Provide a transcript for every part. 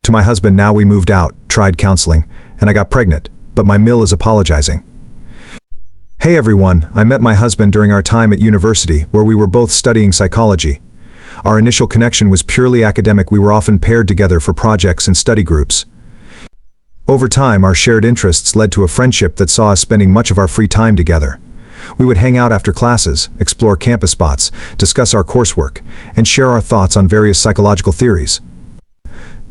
To my husband, now we moved out, tried counseling, and I got pregnant, but my mill is apologizing. Hey everyone, I met my husband during our time at university where we were both studying psychology. Our initial connection was purely academic. We were often paired together for projects and study groups. Over time, our shared interests led to a friendship that saw us spending much of our free time together. We would hang out after classes, explore campus spots, discuss our coursework, and share our thoughts on various psychological theories.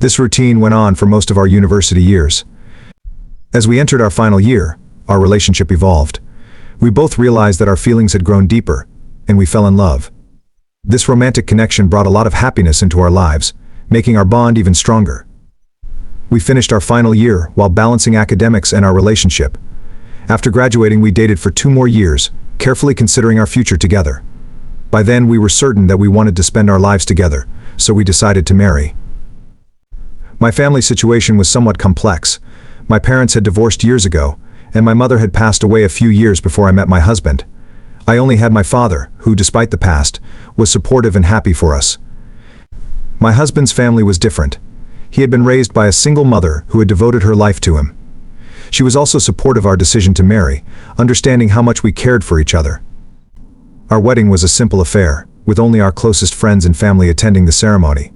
This routine went on for most of our university years. As we entered our final year, our relationship evolved. We both realized that our feelings had grown deeper, and we fell in love. This romantic connection brought a lot of happiness into our lives, making our bond even stronger. We finished our final year while balancing academics and our relationship. After graduating, we dated for 2 more years, carefully considering our future together. By then, we were certain that we wanted to spend our lives together, so we decided to marry. My family situation was somewhat complex. My parents had divorced years ago, and my mother had passed away a few years before I met my husband. I only had my father, who, despite the past, was supportive and happy for us. My husband's family was different. He had been raised by a single mother who had devoted her life to him. She was also supportive of our decision to marry, understanding how much we cared for each other. Our wedding was a simple affair, with only our closest friends and family attending the ceremony.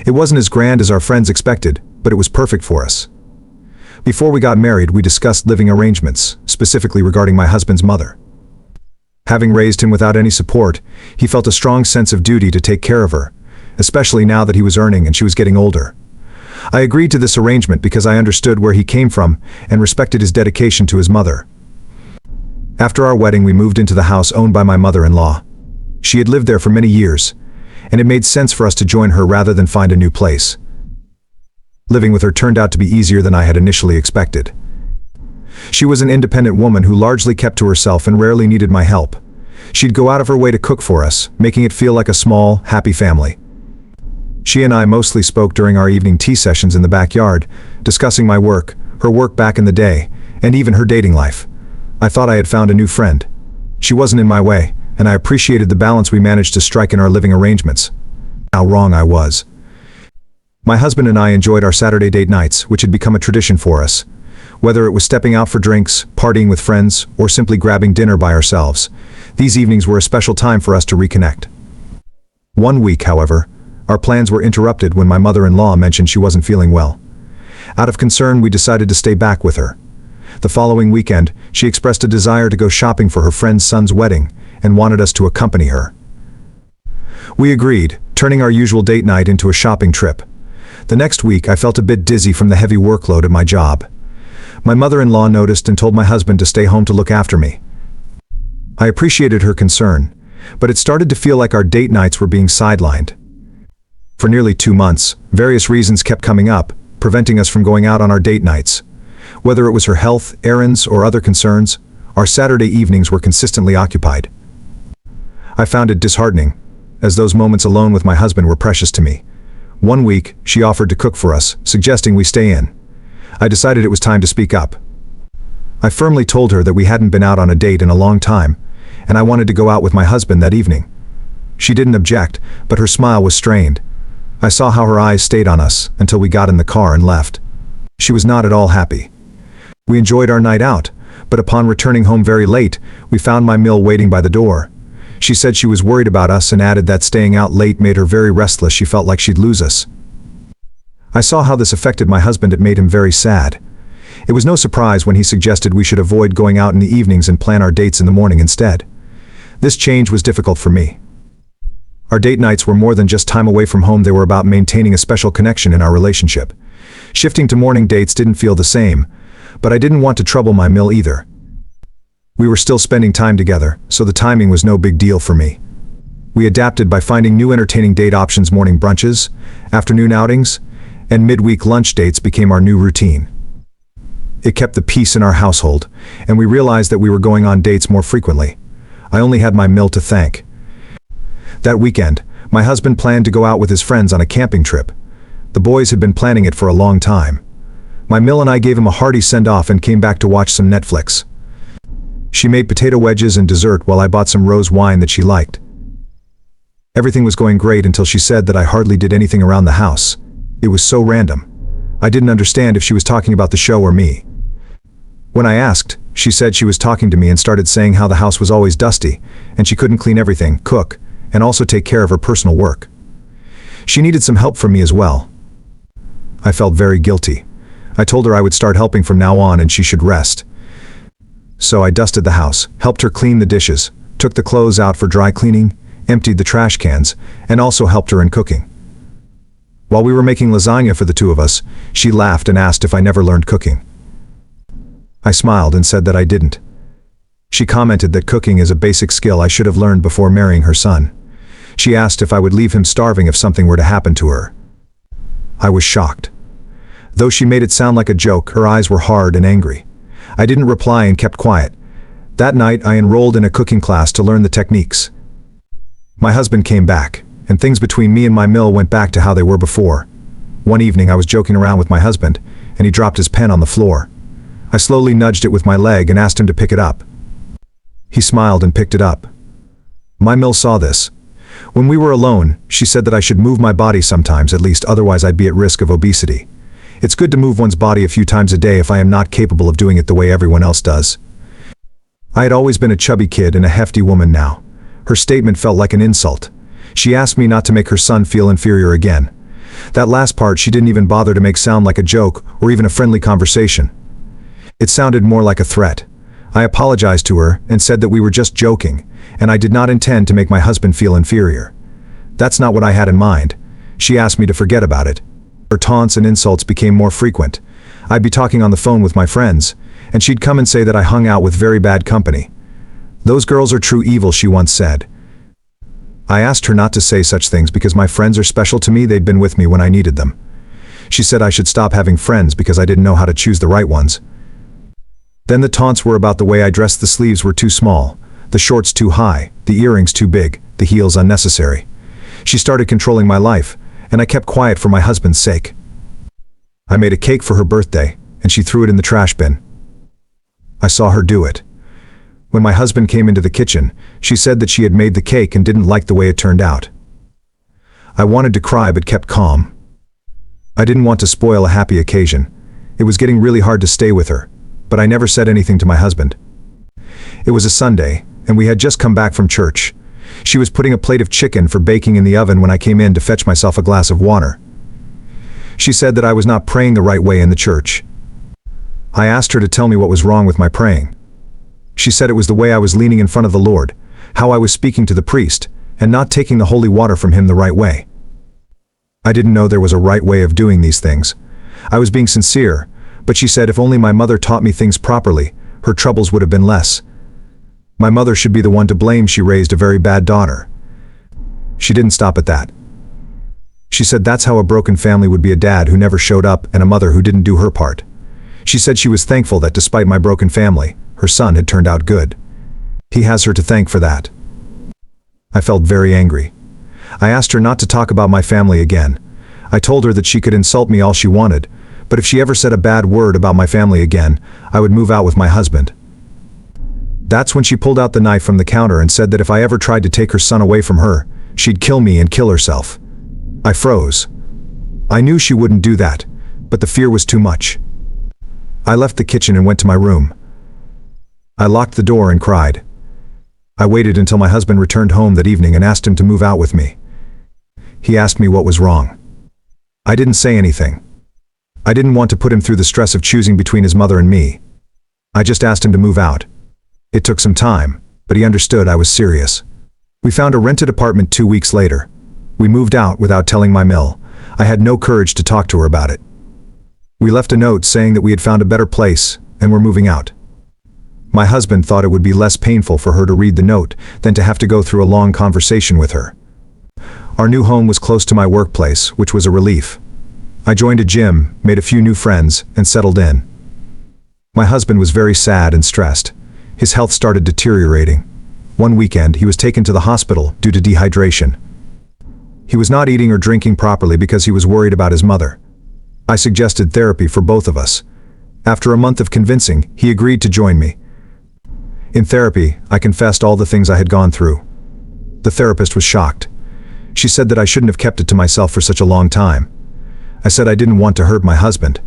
It wasn't as grand as our friends expected, but it was perfect for us. Before we got married, we discussed living arrangements, specifically regarding my husband's mother. Having raised him without any support, he felt a strong sense of duty to take care of her, especially now that he was earning and she was getting older. I agreed to this arrangement because I understood where he came from and respected his dedication to his mother. After our wedding, we moved into the house owned by my mother-in-law. She had lived there for many years, and it made sense for us to join her rather than find a new place. Living with her turned out to be easier than I had initially expected. She was an independent woman who largely kept to herself and rarely needed my help. She'd go out of her way to cook for us, making it feel like a small, happy family. She and I mostly spoke during our evening tea sessions in the backyard, discussing my work, her work back in the day, and even her dating life. I thought I had found a new friend. She wasn't in my way, and I appreciated the balance we managed to strike in our living arrangements. How wrong I was. My husband and I enjoyed our Saturday date nights, which had become a tradition for us. Whether it was stepping out for drinks, partying with friends, or simply grabbing dinner by ourselves, these evenings were a special time for us to reconnect. One week, however, our plans were interrupted when my mother-in-law mentioned she wasn't feeling well. Out of concern, we decided to stay back with her. The following weekend, she expressed a desire to go shopping for her friend's son's wedding and wanted us to accompany her. We agreed, turning our usual date night into a shopping trip. The next week, I felt a bit dizzy from the heavy workload at my job. My mother-in-law noticed and told my husband to stay home to look after me. I appreciated her concern, but it started to feel like our date nights were being sidelined. For nearly 2 months, various reasons kept coming up, preventing us from going out on our date nights. Whether it was her health, errands, or other concerns, our Saturday evenings were consistently occupied. I found it disheartening, as those moments alone with my husband were precious to me. One week, she offered to cook for us, suggesting we stay in. I decided it was time to speak up. I firmly told her that we hadn't been out on a date in a long time, and I wanted to go out with my husband that evening. She didn't object, but her smile was strained. I saw how her eyes stayed on us until we got in the car and left. She was not at all happy. We enjoyed our night out, but upon returning home very late, we found my mill waiting by the door. She said she was worried about us and added that staying out late made her very restless. She felt like she'd lose us. I saw how this affected my husband. It made him very sad. It was no surprise when he suggested we should avoid going out in the evenings and plan our dates in the morning instead. This change was difficult for me. Our date nights were more than just time away from home. They were about maintaining a special connection in our relationship. Shifting to morning dates didn't feel the same, but I didn't want to trouble my mill either. We were still spending time together, so the timing was no big deal for me. We adapted by finding new entertaining date options. Morning brunches, afternoon outings, and midweek lunch dates became our new routine. It kept the peace in our household, and we realized that we were going on dates more frequently. I only had my mill to thank. That weekend, my husband planned to go out with his friends on a camping trip. The boys had been planning it for a long time. My mill and I gave him a hearty send-off and came back to watch some Netflix. She made potato wedges and dessert while I bought some rose wine that she liked. Everything was going great until she said that I hardly did anything around the house. It was so random. I didn't understand if she was talking about the show or me. When I asked, she said she was talking to me and started saying how the house was always dusty, and she couldn't clean everything, cook, and also take care of her personal work. She needed some help from me as well. I felt very guilty. I told her I would start helping from now on and she should rest. So I dusted the house, helped her clean the dishes, took the clothes out for dry cleaning, emptied the trash cans, and also helped her in cooking. While we were making lasagna for the two of us, she laughed and asked if I never learned cooking. I smiled and said that I didn't. She commented that cooking is a basic skill I should have learned before marrying her son. She asked if I would leave him starving if something were to happen to her. I was shocked. Though she made it sound like a joke, her eyes were hard and angry. I didn't reply and kept quiet. That night, I enrolled in a cooking class to learn the techniques. My husband came back, and things between me and my mill went back to how they were before. One evening, I was joking around with my husband, and he dropped his pen on the floor. I slowly nudged it with my leg and asked him to pick it up. He smiled and picked it up. My mill saw this. When we were alone, she said that I should move my body sometimes at least, otherwise I'd be at risk of obesity. It's good to move one's body a few times a day if I am not capable of doing it the way everyone else does. I had always been a chubby kid and a hefty woman now. Her statement felt like an insult. She asked me not to make her son feel inferior again. That last part she didn't even bother to make sound like a joke or even a friendly conversation. It sounded more like a threat. I apologized to her and said that we were just joking, and I did not intend to make my husband feel inferior. That's not what I had in mind. She asked me to forget about it. Her taunts and insults became more frequent. I'd be talking on the phone with my friends, and she'd come and say that I hung out with very bad company. "Those girls are true evil," she once said. I asked her not to say such things because my friends are special to me. They'd been with me when I needed them. She said I should stop having friends because I didn't know how to choose the right ones. Then the taunts were about the way I dressed. The sleeves were too small, the shorts too high, the earrings too big, the heels unnecessary. She started controlling my life, and I kept quiet for my husband's sake. I made a cake for her birthday, and she threw it in the trash bin. I saw her do it. When my husband came into the kitchen, she said that she had made the cake and didn't like the way it turned out. I wanted to cry but kept calm. I didn't want to spoil a happy occasion. It was getting really hard to stay with her, but I never said anything to my husband. It was a Sunday, and we had just come back from church. She was putting a plate of chicken for baking in the oven when I came in to fetch myself a glass of water. She said that I was not praying the right way in the church. I asked her to tell me what was wrong with my praying. She said it was the way I was leaning in front of the Lord, how I was speaking to the priest, and not taking the holy water from him the right way. I didn't know there was a right way of doing these things. I was being sincere, but she said if only my mother taught me things properly, her troubles would have been less. My mother should be the one to blame. She raised a very bad daughter. She didn't stop at that. She said that's how a broken family would be: a dad who never showed up and a mother who didn't do her part. She said she was thankful that despite my broken family, her son had turned out good. He has her to thank for that. I felt very angry. I asked her not to talk about my family again. I told her that she could insult me all she wanted, but if she ever said a bad word about my family again, I would move out with my husband. That's when she pulled out the knife from the counter and said that if I ever tried to take her son away from her, she'd kill me and kill herself. I froze. I knew she wouldn't do that, but the fear was too much. I left the kitchen and went to my room. I locked the door and cried. I waited until my husband returned home that evening and asked him to move out with me. He asked me what was wrong. I didn't say anything. I didn't want to put him through the stress of choosing between his mother and me. I just asked him to move out. It took some time, but he understood I was serious. We found a rented apartment 2 weeks later. We moved out without telling my mill. I had no courage to talk to her about it. We left a note saying that we had found a better place and were moving out. My husband thought it would be less painful for her to read the note than to have to go through a long conversation with her. Our new home was close to my workplace, which was a relief. I joined a gym, made a few new friends, and settled in. My husband was very sad and stressed. His health started deteriorating. One weekend, he was taken to the hospital due to dehydration. He was not eating or drinking properly because he was worried about his mother. I suggested therapy for both of us. After a month of convincing, he agreed to join me. In therapy, I confessed all the things I had gone through. The therapist was shocked. She said that I shouldn't have kept it to myself for such a long time. I said I didn't want to hurt my husband.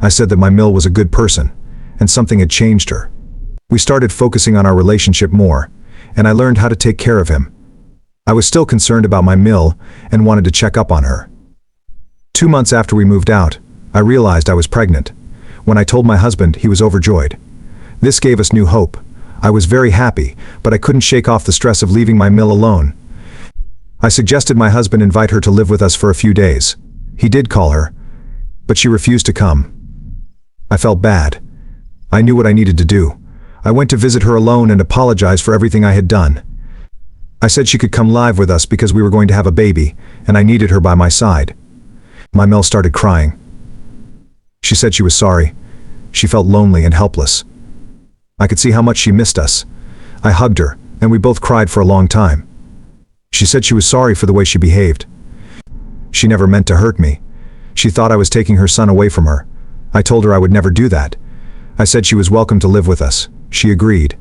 I said that my Mill was a good person, and something had changed her. We started focusing on our relationship more, and I learned how to take care of him. I was still concerned about my Mill and wanted to check up on her. 2 months after we moved out, I realized I was pregnant. When I told my husband, he was overjoyed. This gave us new hope. I was very happy, but I couldn't shake off the stress of leaving my Mill alone. I suggested my husband invite her to live with us for a few days. He did call her, but she refused to come. I felt bad. I knew what I needed to do. I went to visit her alone and apologized for everything I had done. I said she could come live with us because we were going to have a baby, and I needed her by my side. My Mill started crying. She said she was sorry. She felt lonely and helpless. I could see how much she missed us. I hugged her, and we both cried for a long time. She said she was sorry for the way she behaved. She never meant to hurt me. She thought I was taking her son away from her. I told her I would never do that. I said she was welcome to live with us. She agreed.